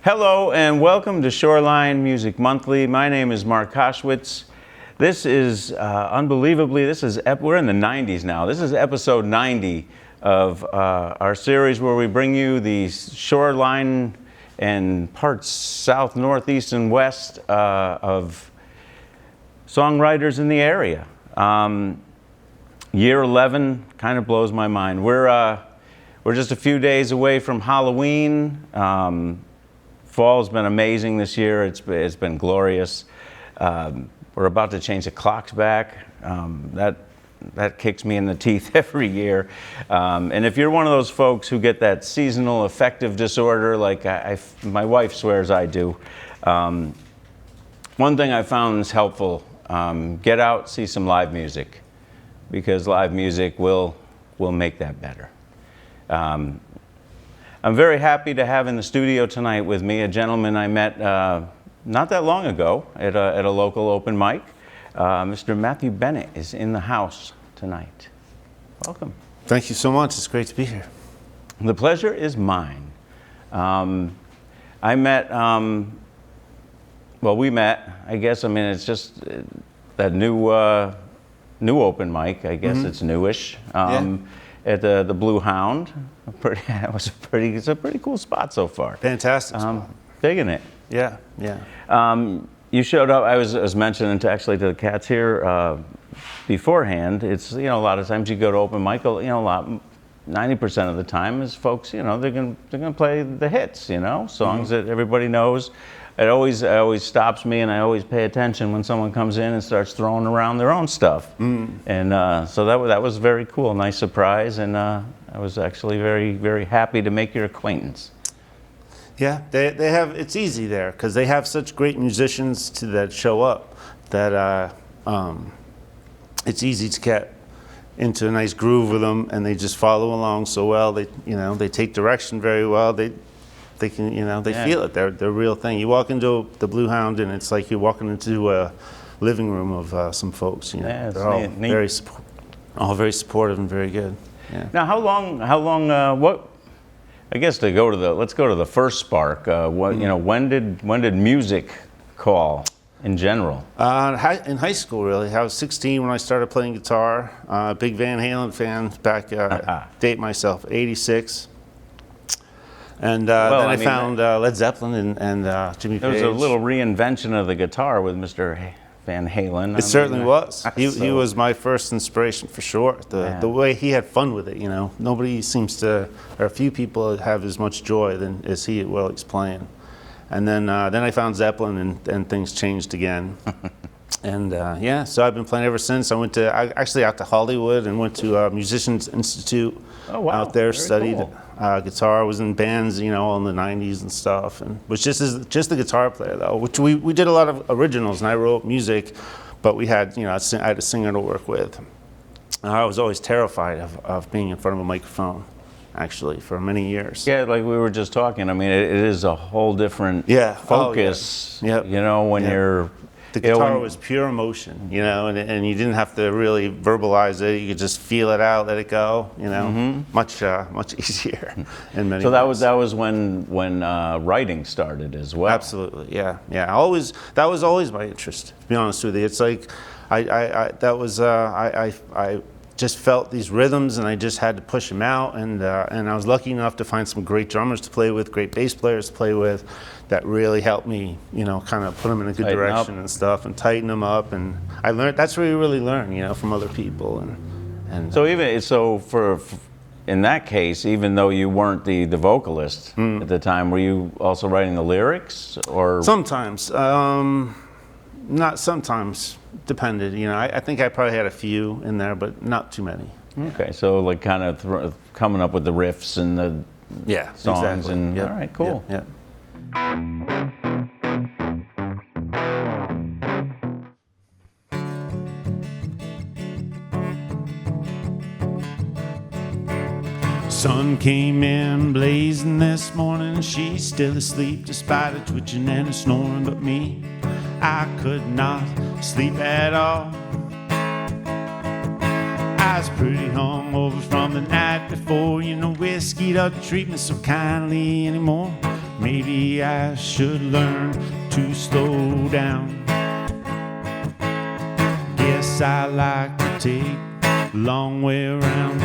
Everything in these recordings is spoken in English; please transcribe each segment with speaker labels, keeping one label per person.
Speaker 1: Hello and welcome to Shoreline Music Monthly. My name is Mark Koshwitz. This is unbelievably, we're in the 90s now. This is episode 90 of our series where we bring you the shoreline and parts south, northeast, and west of songwriters in the area. Year 11 kind of blows my mind. We're just a few days away from Halloween. Fall's been amazing this year. It's been glorious. We're about to change the clocks back. That kicks me in the teeth every year. And if you're one of those folks who get that seasonal affective disorder, like my wife swears I do, one thing I found is helpful: get out, see some live music, because live music will make that better. I'm very happy to have in the studio tonight with me a gentleman I met not that long ago at a local open mic. Mr. Matthew Bennett is in the house tonight. Welcome.
Speaker 2: Thank you so much. It's great to be here.
Speaker 1: The pleasure is mine. I met, we met, I guess. I mean, it's just that new open mic. I guess it's newish. At the Blue Hound. It's a pretty cool spot so far.
Speaker 2: Fantastic spot.
Speaker 1: Digging it.
Speaker 2: Yeah.
Speaker 1: You showed up. I was mentioning to the cats here beforehand. It's a lot of times you go to open mic. 90% of the time is folks. They're gonna play the hits. Songs that everybody knows. It always stops me, and I always pay attention when someone comes in and starts throwing around their own stuff. And so that was very cool, nice surprise, and I was actually very, very happy to make your acquaintance.
Speaker 2: Yeah, they have. It's easy there because they have such great musicians that show up that it's easy to get into a nice groove with them, and they just follow along so well. They take direction very well. They can, they feel it. They're the real thing. You walk into the Blue Hound, and it's like you're walking into a living room of some folks. They're all very supportive and very good. Yeah.
Speaker 1: Now, how long? What? I guess let's go to the first spark. When did music call in general?
Speaker 2: In high school, really. I was 16 when I started playing guitar. Big Van Halen fan back. Date myself, '86. And then I found Led Zeppelin and Jimmy Page.
Speaker 1: There was a little reinvention of the guitar with Mr. Van Halen.
Speaker 2: It certainly was. He was my first inspiration for sure. The way he had fun with it, Nobody seems to, or a few people have as much joy as he while he's playing. And then I found Zeppelin and things changed again. And so I've been playing ever since. I actually out to Hollywood and went to Musicians Institute out there, studied guitar, was in bands, in the 90s and stuff, and was just a guitar player though, which we did a lot of originals, and I wrote music, but we had, I had a singer to work with. I was always terrified of being in front of a microphone, actually, for many years.
Speaker 1: Yeah, like we were just talking, I mean, it is a whole different focus, when you're...
Speaker 2: The guitar was pure emotion, and you didn't have to really verbalize it. You could just feel it out, let it go, much easier in many ways.
Speaker 1: That was when writing started as well.
Speaker 2: Absolutely, yeah. That was always my interest, to be honest with you. It's like I just felt these rhythms, and I just had to push them out, and I was lucky enough to find some great drummers to play with, great bass players to play with, that really helped me, kind of put them in a good direction and stuff, and tighten them up. And I learned, that's where you really learn, from other people. And
Speaker 1: so for in that case, even though you weren't the vocalist at the time, were you also writing the lyrics, or?
Speaker 2: Sometimes, not sometimes, depended. I think I probably had a few in there, but not too many.
Speaker 1: Okay, so like kind of coming up with the riffs and the songs,
Speaker 2: exactly.
Speaker 1: And all right, cool.
Speaker 2: Yeah. Sun came in blazing this morning. She's still asleep despite her twitching and her snoring. But me, I could not sleep at all. I was pretty hungover from the night before. Whiskey doesn't treat me so kindly anymore. Maybe I should learn to slow down. Guess I like to take a long way around.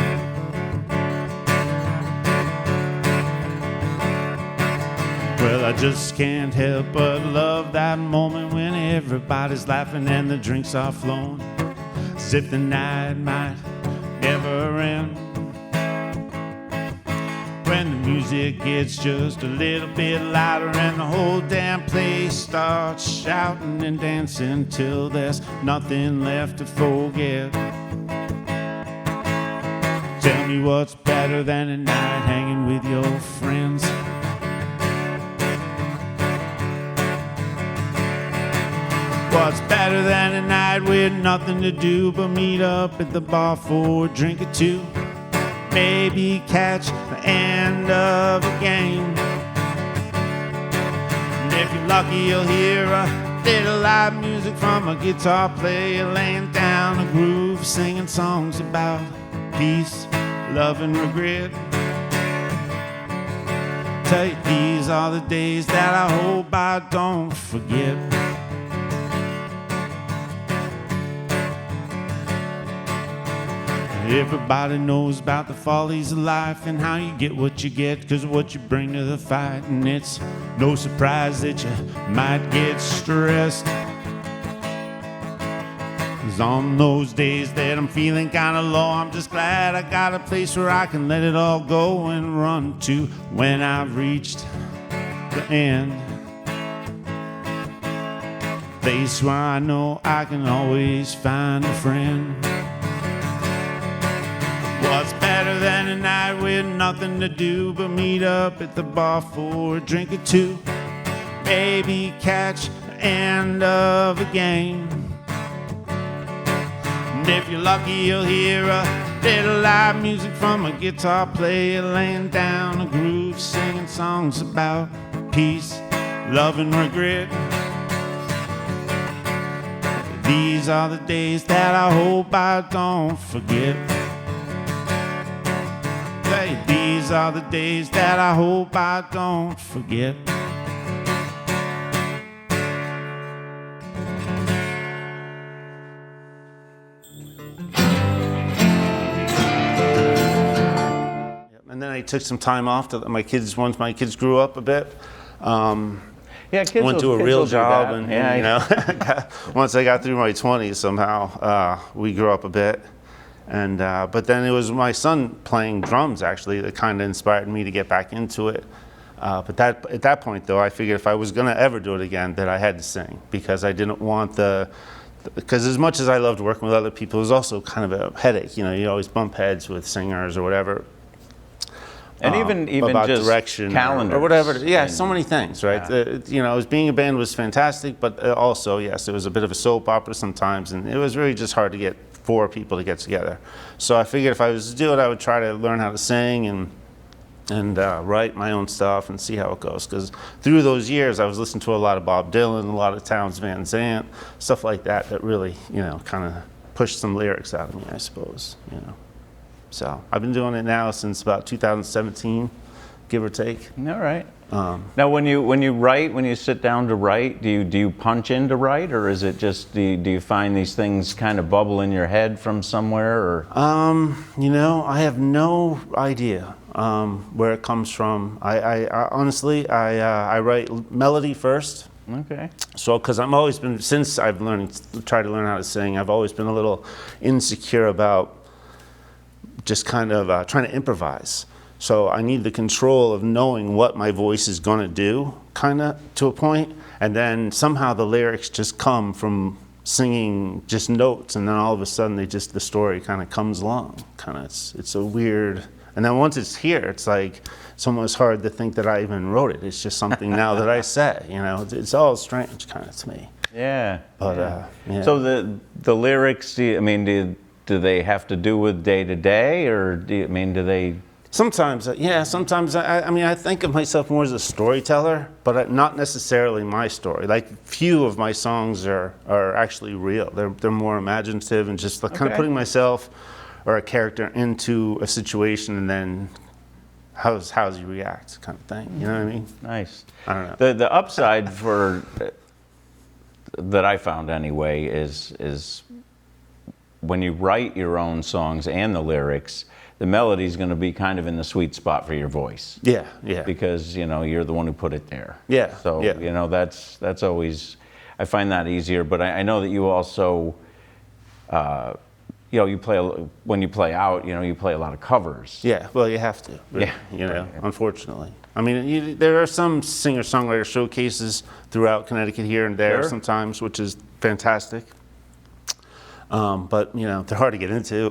Speaker 2: Well, I just can't help but love that moment when everybody's laughing and the drinks are flowing, as if the night might never end. When the music gets just a little bit louder and the whole damn place starts shouting and dancing till there's nothing left to forget. Tell me what's better than a night hanging with your friends. What's better than a night with nothing to do but meet up at the bar for a drink or two? Maybe catch the end of a game. And if you're lucky, you'll hear a little live music from a guitar player laying down a groove, singing songs about peace, love, and regret. Tell you, these are the days that I hope I don't forget. Everybody knows about the follies of life and how you get what you get because of what you bring to the fight. And it's no surprise that you might get stressed. 'Cause on those days that I'm feeling kind of low, I'm just glad I got a place where I can let it all go and run to when I've reached the end. Place where I know I can always find a friend. What's better than a night with nothing to do but meet up at the bar for a drink or two? Maybe catch the end of a game. And if you're lucky, you'll hear a little live music from a guitar player laying down a groove, singing songs about peace, love, and regret. These are the days that I hope I don't forget. These are the days that I hope I don't forget. And then I took some time off to my kids. Once my kids grew up a bit,
Speaker 1: yeah, kids
Speaker 2: went to a real job, and
Speaker 1: yeah,
Speaker 2: you know, once I got through my 20s, somehow we grew up a bit. And but then it was my son playing drums actually that kind of inspired me to get back into it. But at that point though, I figured if I was gonna ever do it again, that I had to sing because I didn't want because as much as I loved working with other people, it was also kind of a headache. You know, you always bump heads with singers or whatever.
Speaker 1: And even
Speaker 2: about
Speaker 1: just
Speaker 2: direction
Speaker 1: calendars
Speaker 2: or whatever. Yeah, so many things, right?
Speaker 1: Yeah.
Speaker 2: You know, being a band was fantastic, but also, yes, it was a bit of a soap opera sometimes, and it was really just hard to get 4 people to get together. So I figured if I was to do it, I would try to learn how to sing and write my own stuff and see how it goes. Because through those years, I was listening to a lot of Bob Dylan, a lot of Townes Van Zandt, stuff like that really, you know, kind of pushed some lyrics out of me, I suppose, you know. So I've been doing it now since about 2017, give or take.
Speaker 1: All right. Now, when you write, when you sit down to write, do you punch in to write, or is it just do you find these things kind of bubble in your head from somewhere, or?
Speaker 2: You know, I have no idea where it comes from. I honestly, I write melody first.
Speaker 1: Okay.
Speaker 2: So, because I've always been, since I've tried to learn how to sing, I've always been a little insecure about just kind of trying to improvise. So I need the control of knowing what my voice is going to do, kind of, to a point. And then somehow the lyrics just come from singing just notes, and then all of a sudden the story kind of comes along. Kind of, it's a weird. And then once it's here, it's like it's almost hard to think that I even wrote it. It's just something now that I say. You know, it's all strange, kind of, to me.
Speaker 1: Yeah.
Speaker 2: But yeah.
Speaker 1: So the lyrics, do they have to do with day to day, or do they?
Speaker 2: Sometimes, yeah. Sometimes, I mean, I think of myself more as a storyteller, but not necessarily my story. Like, few of my songs are actually real. They're more imaginative and just like kind of putting myself or a character into a situation and then how's he react, kind of thing. You know what I mean?
Speaker 1: Nice.
Speaker 2: I don't know.
Speaker 1: The upside for that I found anyway is when you write your own songs and the lyrics, the melody is going to be kind of in the sweet spot for your voice.
Speaker 2: Yeah, yeah.
Speaker 1: Because you're the one who put it there.
Speaker 2: Yeah.
Speaker 1: So
Speaker 2: yeah.
Speaker 1: That's always, I find that easier. But I know that you also, you play when you play out, you play a lot of covers.
Speaker 2: Yeah. Well, you have to. Really, unfortunately. I mean, there are some singer-songwriter showcases throughout Connecticut here and there sometimes, which is fantastic. But they're hard to get into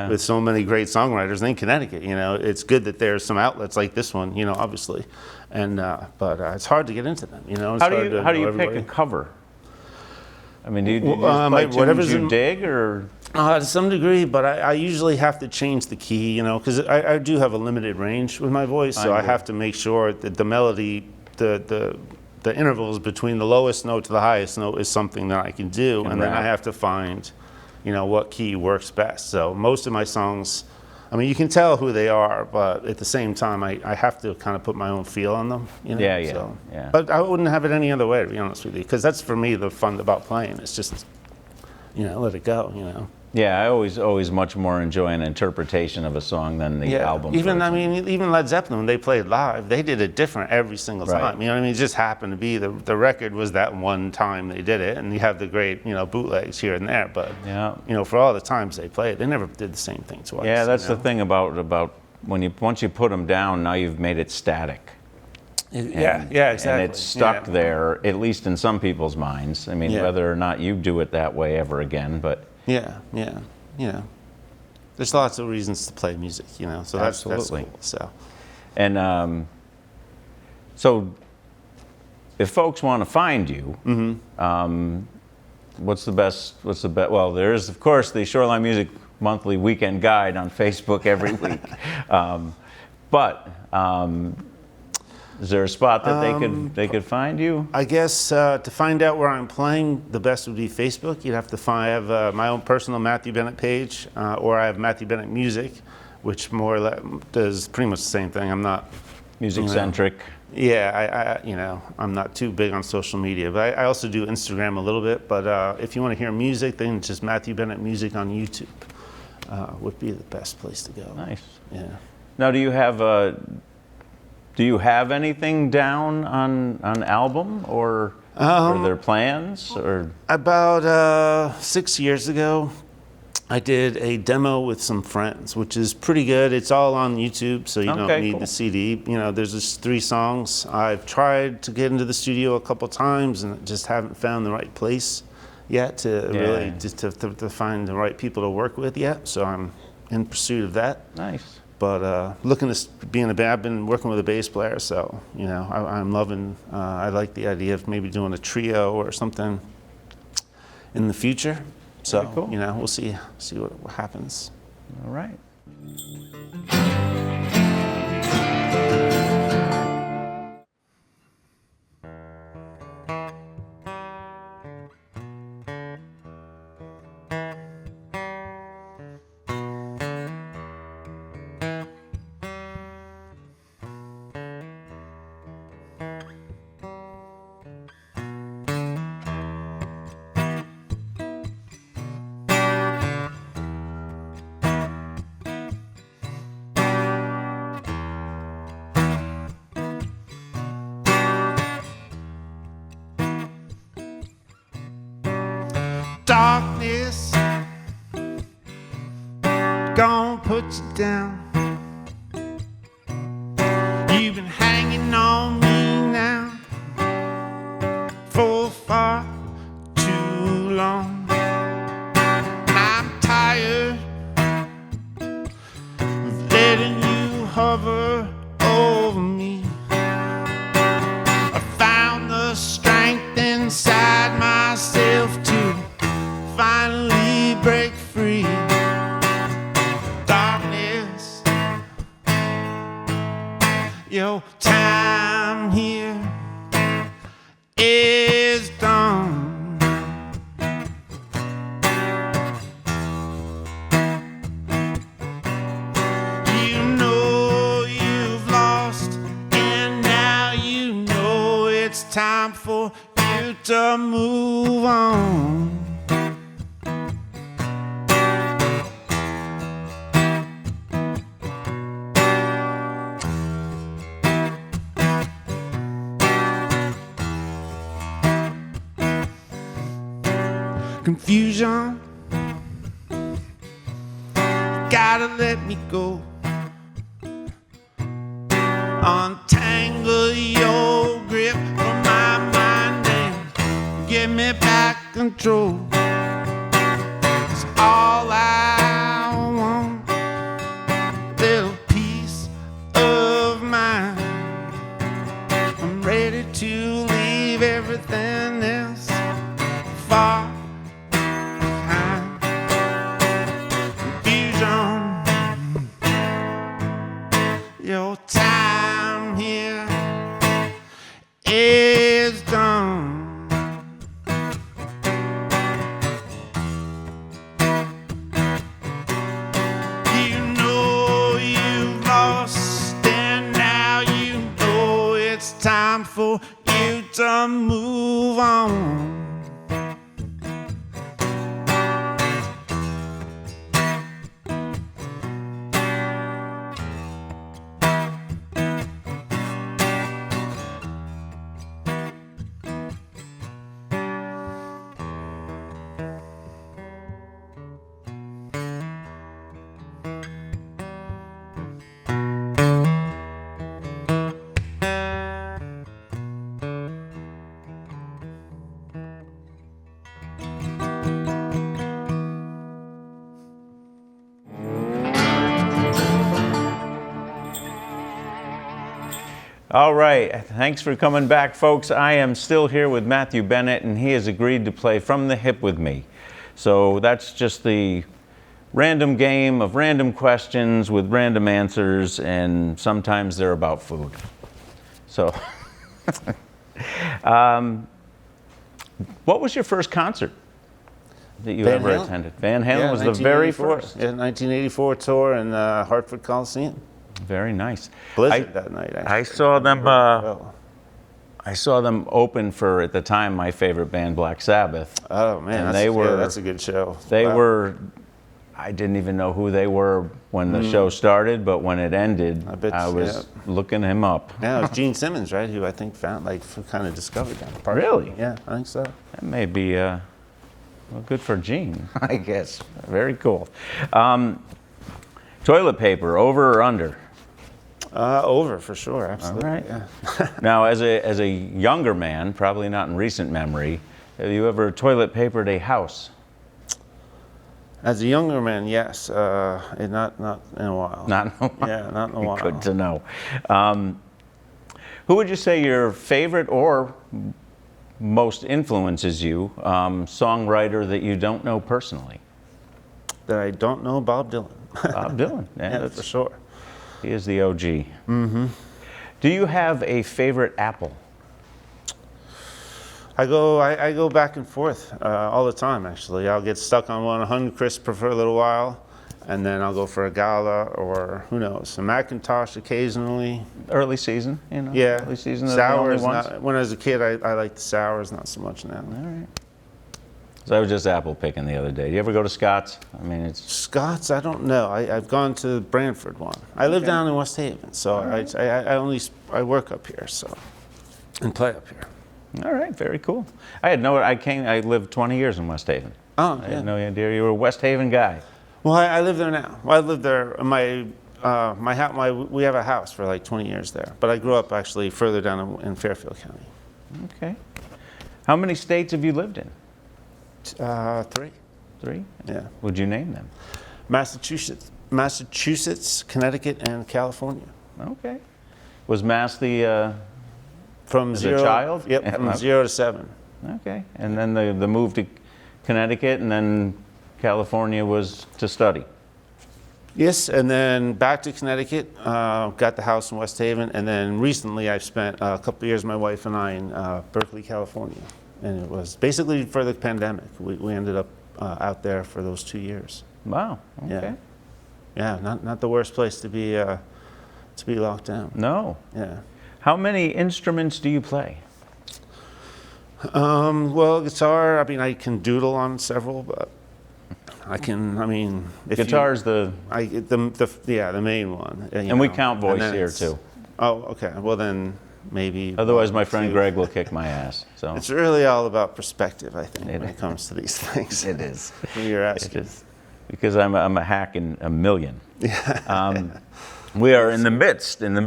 Speaker 2: with so many great songwriters in Connecticut. It's good that there's some outlets like this one, obviously, and but it's hard to get into them.
Speaker 1: How do you pick a cover? I mean, do you just play tunes you dig, or?
Speaker 2: To some degree, but I usually have to change the key, because I do have a limited range with my voice, so I have to make sure that the melody, the intervals between the lowest note to the highest note is something that I can do, and then I have to find, what key works best. So most of my songs, I mean, you can tell who they are, but at the same time, I have to kind of put my own feel on them.
Speaker 1: Yeah.
Speaker 2: But I wouldn't have it any other way, to be honest with you, because that's for me the fun about playing. It's just, let it go.
Speaker 1: Yeah, I always much more enjoy an interpretation of a song than the album.
Speaker 2: Even Led Zeppelin, when they played live, they did it different every single time. It just happened to be the record was that one time they did it, and you have the great bootlegs here and there. But for all the times they played, they never did the same thing twice.
Speaker 1: Yeah, that's the thing about once you put them down, now you've made it static.
Speaker 2: Exactly.
Speaker 1: And it's stuck there, at least in some people's minds. I mean, whether or not you do it that way ever again, but.
Speaker 2: Yeah. There's lots of reasons to play music, so that's cool. So.
Speaker 1: And so if folks want to find you, what's the best? Well, there's, of course, the Shoreline Music Monthly Weekend Guide on Facebook every week. But is there a spot that they could find you?
Speaker 2: I guess to find out where I'm playing, the best would be Facebook. You'd have to I have my own personal Matthew Bennett page, or I have Matthew Bennett Music, which more or less does pretty much the same thing. I'm not
Speaker 1: music-centric.
Speaker 2: I'm not too big on social media, but I also do Instagram a little bit. But if you want to hear music, then just Matthew Bennett Music on YouTube would be the best place to go.
Speaker 1: Nice.
Speaker 2: Yeah.
Speaker 1: Now, do you have anything down on album, or are there plans? Or
Speaker 2: about 6 years ago, I did a demo with some friends, which is pretty good. It's all on YouTube, so you don't need the CD. There's just 3 songs. I've tried to get into the studio a couple times and just haven't found the right place yet to really to find the right people to work with yet. So I'm in pursuit of that.
Speaker 1: Nice.
Speaker 2: But looking to be in a band, I've been working with a bass player, so I'm loving. I like the idea of maybe doing a trio or something in the future. So
Speaker 1: cool.
Speaker 2: We'll see what happens.
Speaker 1: All right.
Speaker 2: Darkness gonna put you down. You've been hanging on me now for far too long. I'm tired of letting you hover over me. I found the strength inside myself to finally break free. Darkness, your time here is done. You know you to move on. Confusion, gotta let me go. Untangle your grip from my mind and give me back control. It's all I want, little piece of mind. I'm ready to leave everything else far behind. Confusion, your time here is done. You know you've lost, and now you know it's time for you to move on.
Speaker 1: All right, thanks for coming back, folks. I am still here with Matthew Bennett, and he has agreed to play From the Hip with me. So that's just the random game of random questions with random answers, and sometimes they're about food. So, what was your first concert that you ever attended? Van Halen was the very first.
Speaker 2: Yeah, 1984 tour in Hartford Coliseum.
Speaker 1: Very nice.
Speaker 2: Blizzard that night. Actually.
Speaker 1: I saw them. I saw them open for, at the time, my favorite band, Black Sabbath.
Speaker 2: Oh man,
Speaker 1: and
Speaker 2: that's a good show.
Speaker 1: They were. I didn't even know who they were when the show started, but when it ended, I was looking him up.
Speaker 2: Yeah, it was Gene Simmons, right? Who I think found, kind of discovered that part.
Speaker 1: Really?
Speaker 2: Yeah, I think so.
Speaker 1: That may be well, good for Gene, I guess. Very cool. Toilet paper, over or under?
Speaker 2: Over for sure, absolutely.
Speaker 1: All right.
Speaker 2: Yeah.
Speaker 1: Now, as a younger man, probably not in recent memory, have you ever toilet papered a house?
Speaker 2: As a younger man, yes. Not in a while.
Speaker 1: Not in a while.
Speaker 2: Yeah, not in a while.
Speaker 1: Good to know. Who would you say your favorite or most influences you songwriter that you don't know personally?
Speaker 2: That I don't know, Bob Dylan.
Speaker 1: Bob Dylan.
Speaker 2: Yeah, for sure.
Speaker 1: He is the OG.
Speaker 2: Mm-hmm.
Speaker 1: Do you have a favorite apple?
Speaker 2: I go back and forth all the time, actually. I'll get stuck on one Honeycrisp for a little while, and then I'll go for a Gala or, who knows, a Macintosh occasionally.
Speaker 1: Early season, you know?
Speaker 2: Yeah.
Speaker 1: Early season.
Speaker 2: Sours. When I was a kid, I liked the sours, not so much now.
Speaker 1: All right. So I was just apple picking the other day. Do you ever go to Scott's? I mean, it's
Speaker 2: Scott's. I don't know. I've gone to Brantford one. I live down in West Haven, so right. I work up here, so and play up here.
Speaker 1: All right, very cool. I lived 20 years in West Haven.
Speaker 2: Oh,
Speaker 1: I had no idea you were a West Haven guy.
Speaker 2: Well, I live there now. Well, I live there. We have a house for like 20 years there, but I grew up actually further down in Fairfield County.
Speaker 1: Okay. How many states have you lived in?
Speaker 2: 3.
Speaker 1: 3?
Speaker 2: Yeah.
Speaker 1: Would you name them?
Speaker 2: Massachusetts, Connecticut, and California.
Speaker 1: Okay. Was Mass the
Speaker 2: from
Speaker 1: as
Speaker 2: zero,
Speaker 1: a child?
Speaker 2: Yep,
Speaker 1: Yeah,
Speaker 2: from 0 to 7.
Speaker 1: Okay. And then the move to Connecticut, and then California was to study.
Speaker 2: Yes, and then back to Connecticut, got the house in West Haven, and then recently I've spent a couple of years, my wife and I, in Berkeley, California. And it was basically for the pandemic. We ended up out there for those 2 years.
Speaker 1: Wow. Okay.
Speaker 2: Yeah, not the worst place to be locked down.
Speaker 1: No.
Speaker 2: Yeah.
Speaker 1: How many instruments do you play?
Speaker 2: Well, guitar, I mean, I can doodle on several, but I mean, if
Speaker 1: Guitar's the,
Speaker 2: the main one.
Speaker 1: and we count voice here too.
Speaker 2: Oh, okay. Well, then maybe.
Speaker 1: Otherwise, my
Speaker 2: one,
Speaker 1: friend
Speaker 2: two.
Speaker 1: Greg will kick my ass. So
Speaker 2: It's really all about perspective, I think, when it comes to these things.
Speaker 1: it is.
Speaker 2: When you're asking.
Speaker 1: It is. Because I'm a hack in a million. We are in the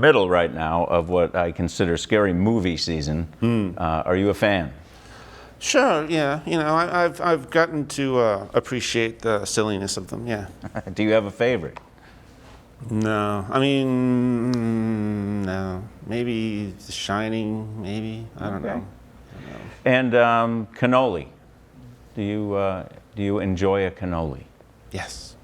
Speaker 1: middle right now of what I consider scary movie season. Are you a fan?
Speaker 2: Sure. Yeah. You know, I've gotten to appreciate the silliness of them. Yeah.
Speaker 1: Do you have a favorite?
Speaker 2: No. I mean, no. Maybe The Shining. Maybe. I don't know.
Speaker 1: And cannoli. Do you enjoy a cannoli?
Speaker 2: Yes.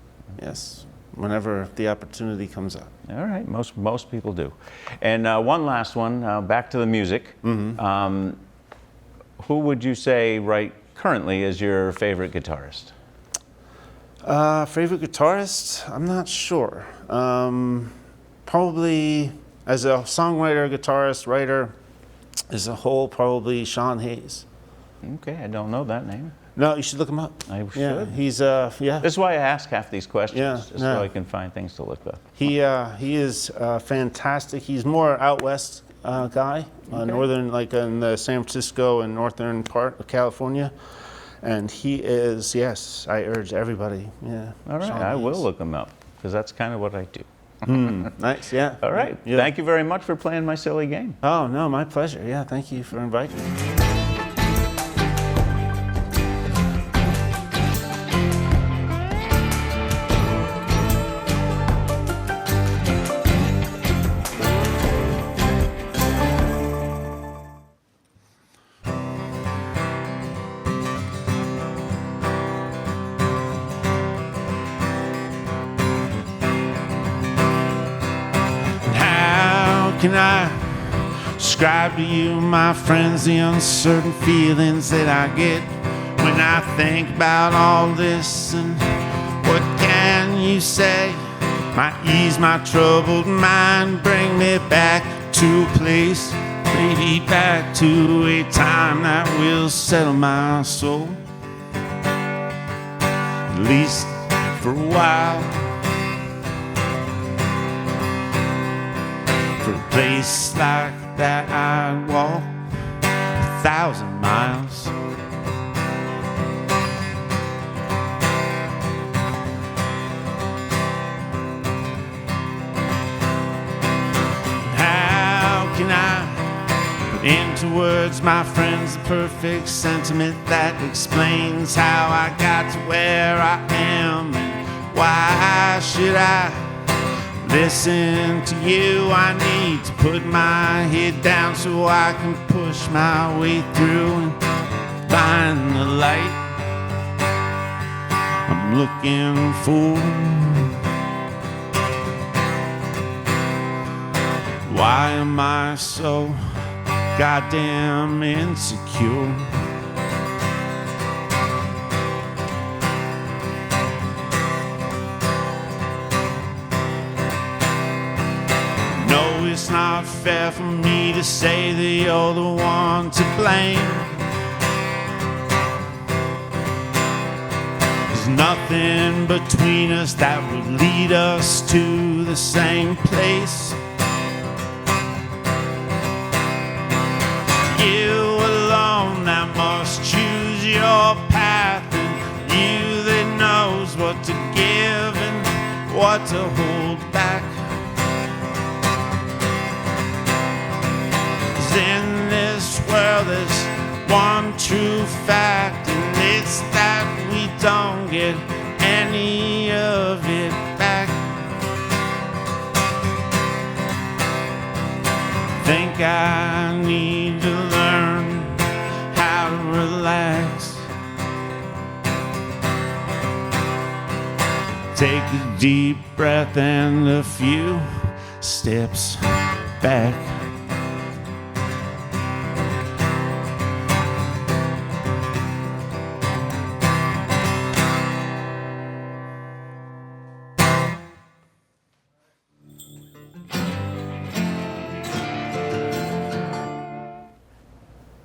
Speaker 2: Yes. Whenever the opportunity comes up.
Speaker 1: All right, most people do. And one last one, back to the music. Who would you say right currently is your favorite guitarist?
Speaker 2: Favorite guitarist? I'm not sure. Probably as a songwriter, guitarist, writer, as a whole, probably Sean Hayes.
Speaker 1: Okay, I don't know that name.
Speaker 2: No, you should look him up.
Speaker 1: I should.
Speaker 2: Yeah, he's yeah.
Speaker 1: This is why I ask half these questions,
Speaker 2: Yeah,
Speaker 1: just
Speaker 2: no.
Speaker 1: so I can find things to look up.
Speaker 2: He is fantastic. He's more out west guy, northern, like in the San Francisco and northern part of California. And he is, yes, I urge everybody. Yeah.
Speaker 1: All right,
Speaker 2: Sean
Speaker 1: I will
Speaker 2: Hayes.
Speaker 1: look them up, because that's kind of what I do.
Speaker 2: Nice, yeah.
Speaker 1: All right,
Speaker 2: Yeah.
Speaker 1: thank you very much for playing my silly game.
Speaker 2: Oh, no, my pleasure. Yeah, thank you for inviting me. Can I describe to you, my friends, the uncertain feelings that I get when I think about all this? And what can you say? Might ease my troubled mind, bring me back to a place, maybe back to a time that will settle my soul, at least for a while. For a place like that I'd walk 1,000 miles. How can I put into words, my friends, the perfect sentiment that explains how I got to where I am? And why should I listen to you? I need to put my head down so I can push my way through and find the light I'm looking for. Why am I so goddamn insecure? It's not fair for me to say that you're the one to blame. There's nothing between us that would lead us to the same place. You alone that must choose your path, and you that knows what to give and what to hold back. In this world there's one true fact, and it's that we don't get any of it back. Think I need to learn how to relax. Take a deep breath and a few steps back.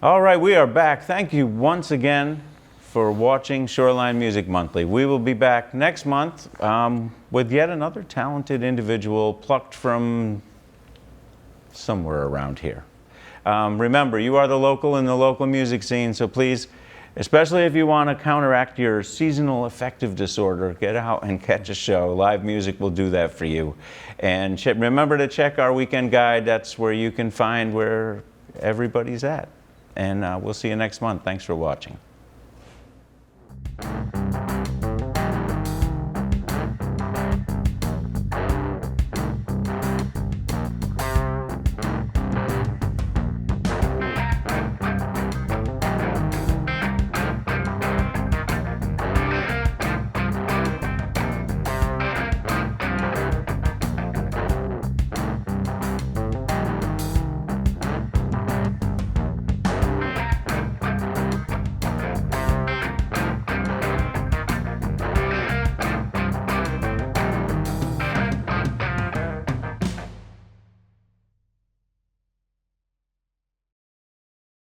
Speaker 1: All right, we are back. Thank you once again for watching Shoreline Music Monthly. We will be back next month with yet another talented individual plucked from somewhere around here. Remember, you are the local in the local music scene, so please, especially if you want to counteract your seasonal affective disorder, get out and catch a show. Live music will do that for you. And remember to check our weekend guide. That's where you can find where everybody's at. And we'll see you next month. Thanks for watching.